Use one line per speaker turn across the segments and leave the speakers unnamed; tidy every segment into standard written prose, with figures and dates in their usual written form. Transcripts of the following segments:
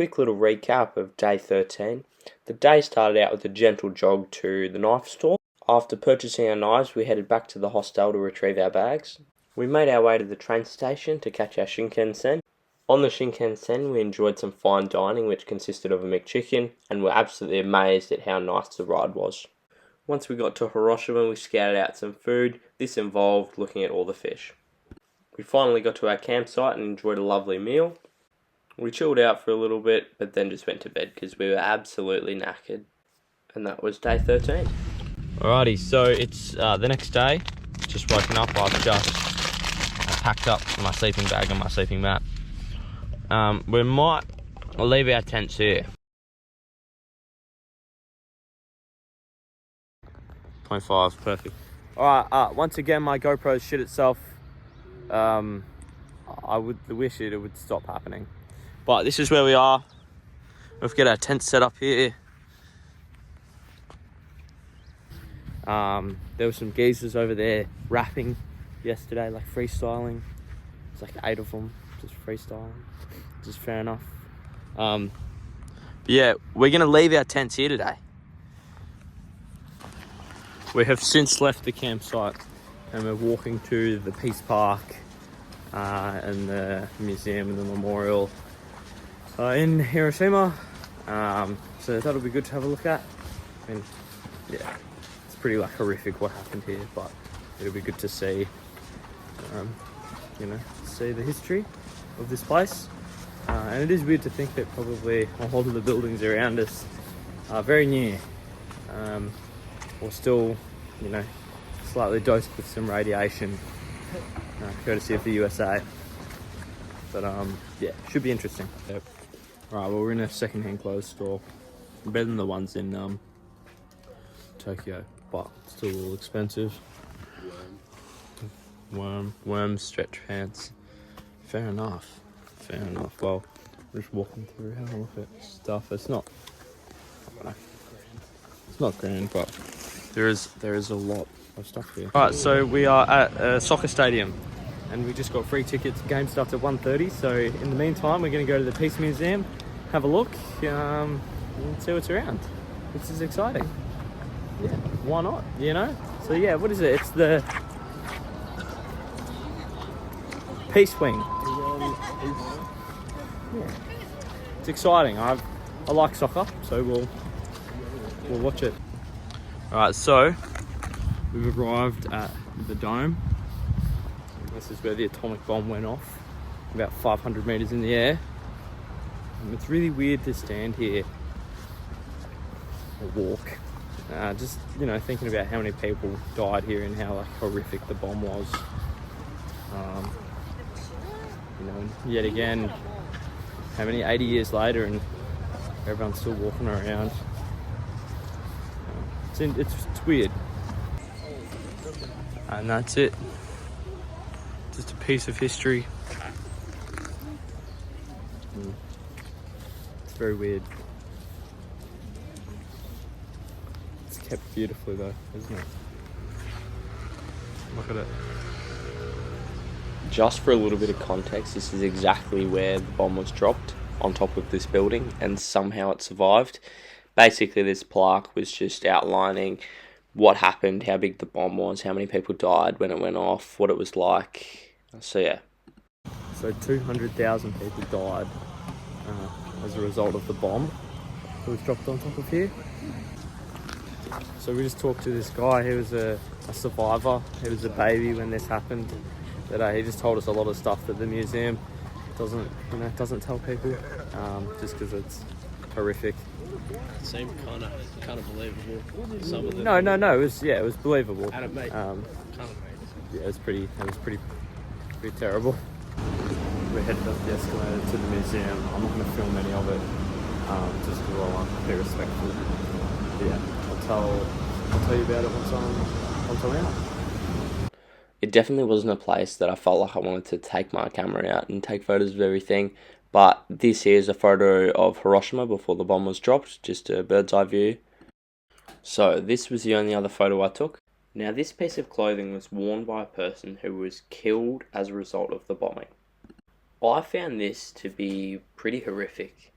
quick little recap of day 13. The day started out with a gentle jog to the knife store. After purchasing our knives, we headed back to the hostel to retrieve our bags. We made our way to the train station to catch our Shinkansen. On the Shinkansen, we enjoyed some fine dining, which consisted of a McChicken, and were absolutely amazed at how nice the ride was. Once we got to Hiroshima, we scouted out some food. This involved looking at all the fish. We finally got to our campsite and enjoyed a lovely meal. We chilled out for a little bit, but then just went to bed because we were absolutely knackered. And that was day 13.
Alrighty, so it's the next day. Just woken up. I packed up my sleeping bag and my sleeping mat. We might leave our tents here. 25, perfect. Alright, once again my GoPro shit itself. I would wish it would stop happening. But this is where we are. We've got our tent set up here. There were some geezers over there rapping yesterday, like freestyling. It's like 8 of them, just freestyling. Just fair enough. But yeah, we're gonna leave our tents here today. We have since left the campsite and we're walking to the Peace Park and the museum and the memorial in Hiroshima. So that'll be good to have a look at. I mean, yeah, it's pretty like horrific what happened here, but it'll be good to see, see the history of this place. And it is weird to think that probably a lot of the buildings around us are very new, or still, slightly dosed with some radiation, courtesy of the USA. But yeah, should be interesting. Yep. Alright, well, we're in a second-hand clothes store. Better than the ones in Tokyo, but still a little expensive. Worm stretch pants. Fair enough. Well, we're just walking through, having a look at stuff. It's not grand, but there is a lot of stuff here. Alright, so we are at a soccer stadium and we just got free tickets. Game starts at 1:30, so in the meantime we're going to go to the Peace Museum, have a look, and see what's around. This is exciting. Yeah, why not, So yeah, what is it? It's the Peace Wing. Yeah, it's exciting. I like soccer, so we'll watch it. Alright, so we've arrived at the dome. This is where the atomic bomb went off, about 500 meters in the air. And it's really weird to stand here or walk, just thinking about how many people died here and how horrific the bomb was. And yet again, how many 80 years later and everyone's still walking around. It's weird. And that's it. Just a piece of history. It's very weird. It's kept beautifully though, isn't it? Look at it.
Just for a little bit of context, this is exactly where the bomb was dropped, on top of this building, and somehow it survived. Basically, this plaque was just outlining what happened, how big the bomb was, how many people died when it went off, what it was like. So yeah.
So 200,000 people died as a result of the bomb that was dropped on top of here. So we just talked to this guy. He was a survivor. He was a baby when this happened. But he just told us a lot of stuff that the museum doesn't tell people, just because it's horrific.
It seemed kind of believable. Some of them.
No. It was believable.
And it made kind of
yeah, it was pretty terrible. We're headed up the escalator to the museum. I'm not going to film any of it, just because I want to be respectful. But yeah, I'll tell you about it once I'm out.
It definitely wasn't a place that I felt like I wanted to take my camera out and take photos of everything. But this here is a photo of Hiroshima before the bomb was dropped, just a bird's eye view. So this was the only other photo I took. Now this piece of clothing was worn by a person who was killed as a result of the bombing. I found this to be pretty horrific.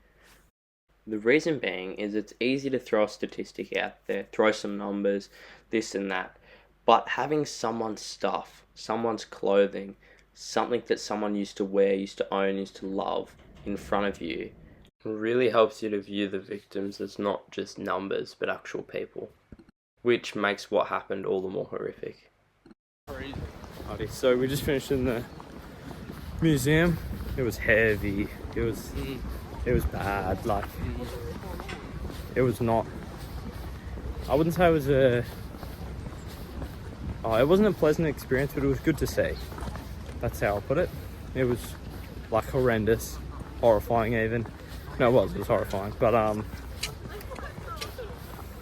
The reason being is it's easy to throw a statistic out there, throw some numbers, this and that. But having someone's stuff, someone's clothing, something that someone used to wear, used to own, used to love in front of you really helps you to view the victims as not just numbers but actual people, which makes what happened all the more horrific.
Alrighty, so we just finished in the museum. It was heavy. It was bad. Like, it was not. I wouldn't say it was a. Oh, it wasn't a pleasant experience, but it was good to see. That's how I'll put it. It was like horrendous, horrifying even. No, it was horrifying, but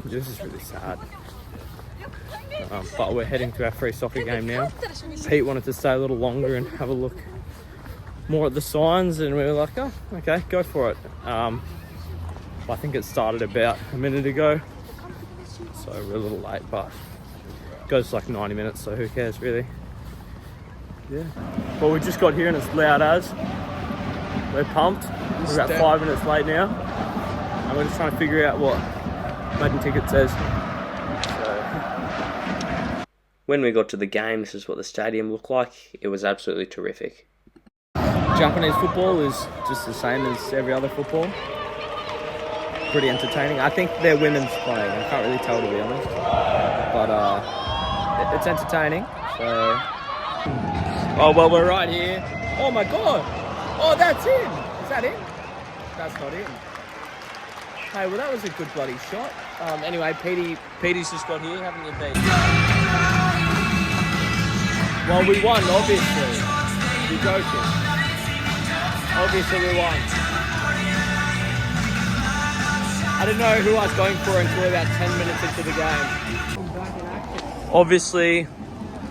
this is really sad. But we're heading to our free soccer game now. Pete wanted to stay a little longer and have a look more at the signs, and we were like, oh, okay, go for it. I think it started about a minute ago, so we're a little late, but it goes like 90 minutes, so who cares really? Yeah. Well, we just got here and it's loud as. We're pumped. We're about 5 minutes late now, and we're just trying to figure out what Madden Ticket says.
When we got to the game, this is what the stadium looked like. It was absolutely terrific.
Japanese football is just the same as every other football. Pretty entertaining. I think their women's playing. I can't really tell, to be honest. But it's entertaining. So. Oh, well, we're right here. Oh my god! Oh, that's him! Is that him? That's not him. Hey, well, that was a good bloody shot. Anyway, Petey's just got here, haven't you, Pete? Well, we won, obviously. You're joking. Obviously, we won. I didn't know who I was going for until about 10 minutes into the game. Obviously,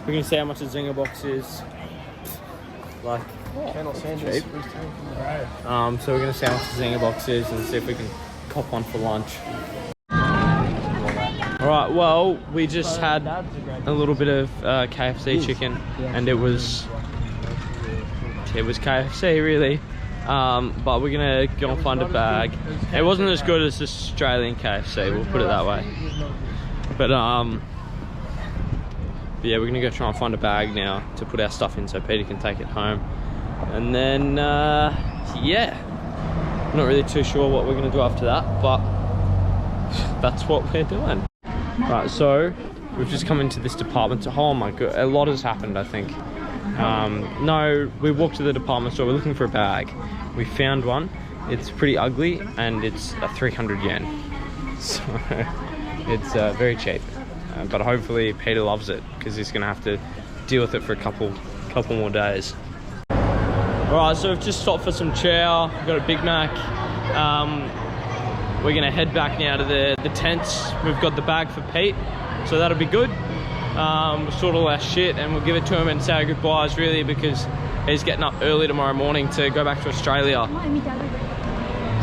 we're going to see how much a Zinger box is. Like, cheap. So we're going to see how much a Zinger box is and see if we can cop one for lunch. Alright, well, we just had a little bit of KFC chicken, and it was KFC really, but we're gonna go and find a bag. It wasn't as good as Australian KFC, we'll put it that way, but yeah, we're gonna go try and find a bag now to put our stuff in so Peter can take it home, and then yeah, I'm not really too sure what we're gonna do after that, but that's what we're doing. Right, so we've just come into this department. Oh my god, a lot has happened, I think. No, we walked to the department store, we're looking for a bag. We found one. It's pretty ugly and it's 300 yen. So it's very cheap. But hopefully Peter loves it because he's gonna have to deal with it for a couple more days. Alright, so we've just stopped for some chow. We've got a Big Mac. We're gonna head back now to the tents. We've got the bag for Pete, so that'll be good. We'll sort all our shit and we'll give it to him and say our goodbyes really, because he's getting up early tomorrow morning to go back to Australia.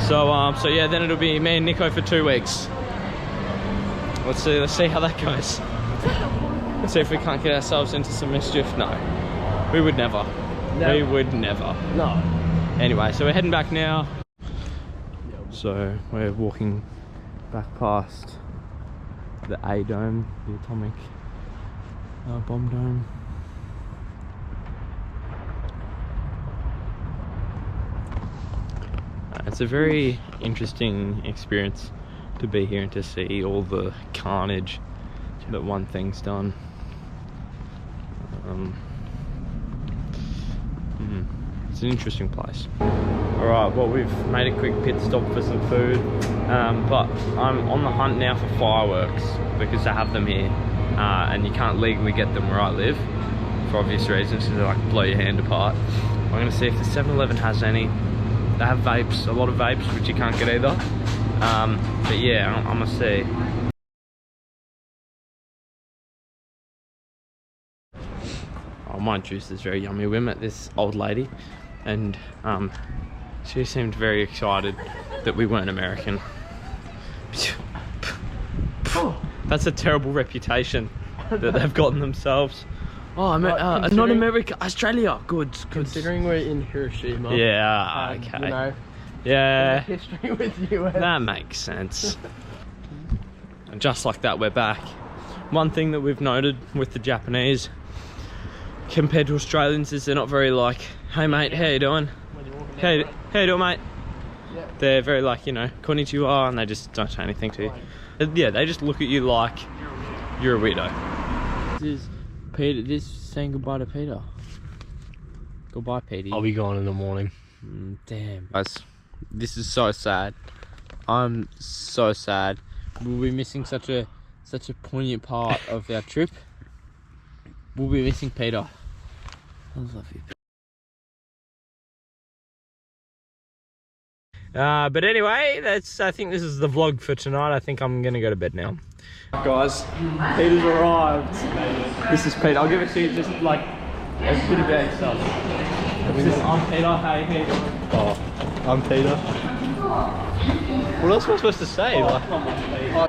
So yeah, then it'll be me and Nico for 2 weeks. Let's see how that goes. Let's see if we can't get ourselves into some mischief. No, we would never. We would never.
No.
Anyway, so we're heading back now. So we're walking back past the A dome, the atomic bomb dome. It's a very interesting experience to be here and to see all the carnage that one thing's done. It's an interesting place. Alright, well, we've made a quick pit stop for some food, but I'm on the hunt now for fireworks because they have them here, and you can't legally get them where I live for obvious reasons, because they like blow your hand apart. I'm going to see if the 7-Eleven has any. They have vapes, a lot of vapes, which you can't get either. But yeah, I'm going to see. Oh, my juice is very yummy. We met this old lady, and she seemed very excited that we weren't American. That's a terrible reputation that they've gotten themselves. Oh, not America, Australia. Good.
Considering we're in Hiroshima.
Yeah, okay.
You know,
Yeah,
history with US.
that makes sense. And just like that, we're back. One thing that we've noted with the Japanese compared to Australians is they're not very like, hey mate, how you doing? How you doing, mate?
Yeah.
They're very like, you know, konnichiwa, and they just don't say anything to you. Yeah, they just look at you like you're a weirdo.
This is Peter. This is saying goodbye to Peter. Goodbye, Petey.
I'll be gone in the morning.
Damn. Guys, this is so sad. I'm so sad. We'll be missing such a poignant part of our trip. We'll be missing Peter. I love you.
But anyway, I think this is the vlog for tonight. I think I'm gonna go to bed now. Guys, Peter's arrived. This is Peter. I'll give it to you just like a bit about yourself. I'm Peter. How you doing?
Oh, I'm Peter. What else am I supposed to say? Like,
Come on, Peter.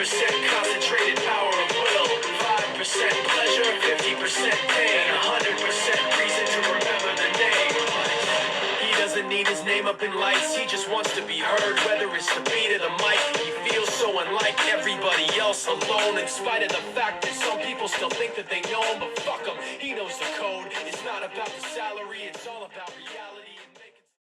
Concentrated power of will, 5% pleasure, 50% pain, 100% reason to remember the name. He doesn't need his name up in lights, he just wants to be heard, whether it's the beat of the mic. He feels so unlike everybody else, alone, in spite of the fact that some people still think that they know him, but fuck him, he knows the code. It's not about the salary, it's all